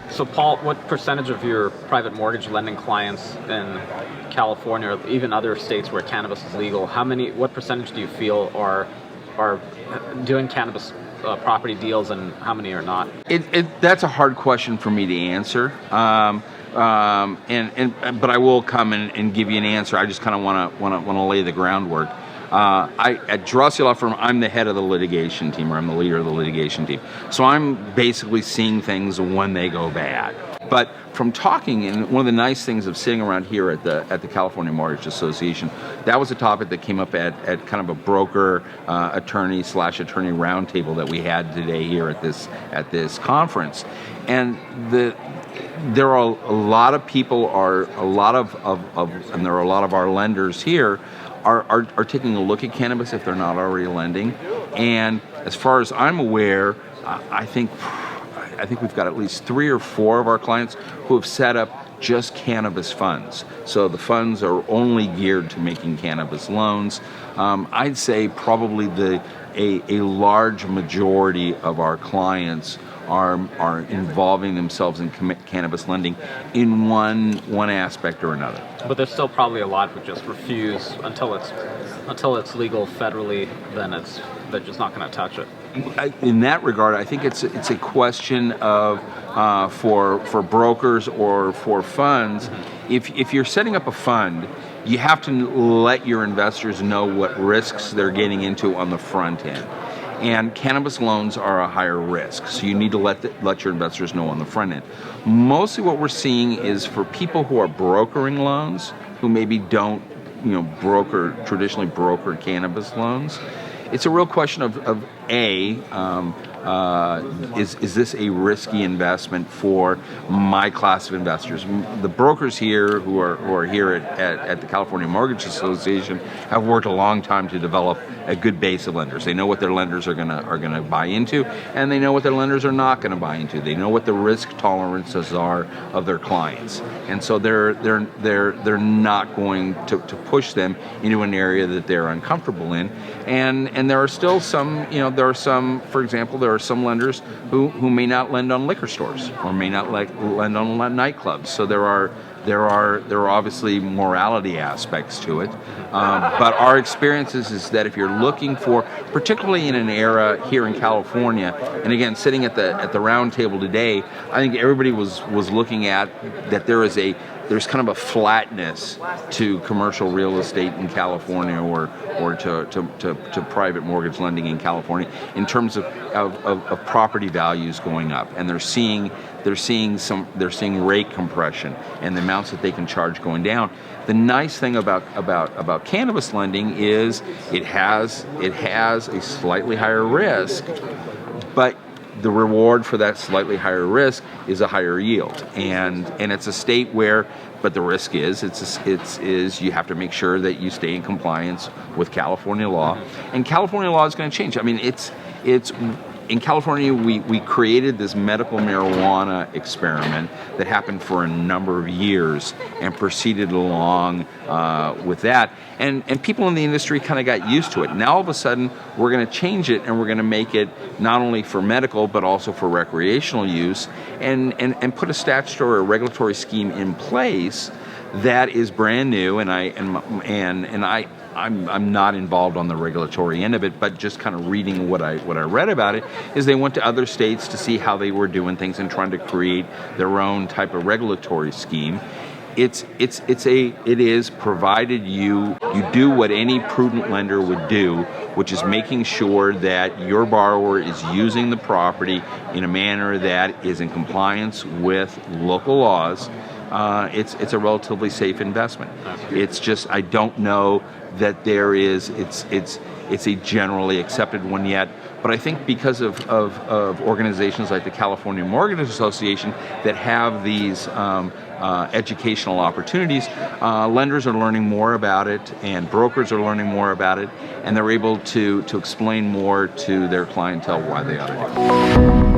So Paul, what percentage of your private mortgage lending clients in California, or even other states where cannabis is legal, what percentage do you feel are doing cannabis property deals, and how many are not? That's a hard question for me to answer. But I will come and give you an answer. I just kind of want to lay the groundwork. At Geraci Law Firm, I'm the head of the litigation team, or I'm the leader of the litigation team. So I'm basically seeing things when they go bad. But from talking, and one of the nice things of sitting around here at the California Mortgage Association, that was a topic that came up at kind of a broker attorney roundtable that we had today here at this conference. And there are a lot of people, and there are a lot of our lenders here are taking a look at cannabis if they're not already lending. And as far as I'm aware, I think we've got at least 3 or 4 of our clients who have set up just cannabis funds. So the funds are only geared to making cannabis loans. I'd say probably a large majority of our clients are involving themselves in cannabis lending in one aspect or another. But there's still probably a lot who just refuse until it's legal federally. Then they're just not going to touch it. In that regard, I think it's a question of for brokers or for funds. If you're setting up a fund, you have to let your investors know what risks they're getting into on the front end. And cannabis loans are a higher risk, so you need to let your investors know on the front end. Mostly what we're seeing is for people who are brokering loans, who maybe don't traditionally broker cannabis loans, it's a real question of is this a risky investment for my class of investors? The brokers here who are here at the California Mortgage Association have worked a long time to develop a good base of lenders. They know what their lenders are gonna buy into, and they know what their lenders are not gonna buy into. They know what the risk tolerances are of their clients, and so they're not going to push them into an area that they're uncomfortable in. And there are still some, for example, there are some lenders who may not lend on liquor stores or may not lend on nightclubs. So there are obviously morality aspects to it. But our experience is that if you're looking for, particularly in an era here in California, and again, sitting at the round table today, I think everybody was looking at that there's kind of a flatness to commercial real estate in California or to private mortgage lending in California in terms of property values going up, and they're seeing rate compression and the amounts that they can charge going down. The nice thing about cannabis lending is it has a slightly higher risk, but the reward for that slightly higher risk is a higher yield, and it's a state where, but the risk is you have to make sure that you stay in compliance with California law, and California law is going to change. I mean, it's in California, we created this medical marijuana experiment that happened for a number of years and proceeded along with that. And people in the industry kind of got used to it. Now all of a sudden, we're going to change it, and we're going to make it not only for medical but also for recreational use, and put a statutory or regulatory scheme in place that is brand new. I'm not involved on the regulatory end of it, but just kind of reading what I read about it is they went to other states to see how they were doing things and trying to create their own type of regulatory scheme. It is provided you do what any prudent lender would do, which is making sure that your borrower is using the property in a manner that is in compliance with local laws. It's a relatively safe investment. It's just, I don't know that it's a generally accepted one yet. But I think because of organizations like the California Mortgage Association that have these educational opportunities, lenders are learning more about it, and brokers are learning more about it, and they're able to explain more to their clientele why they ought to do it.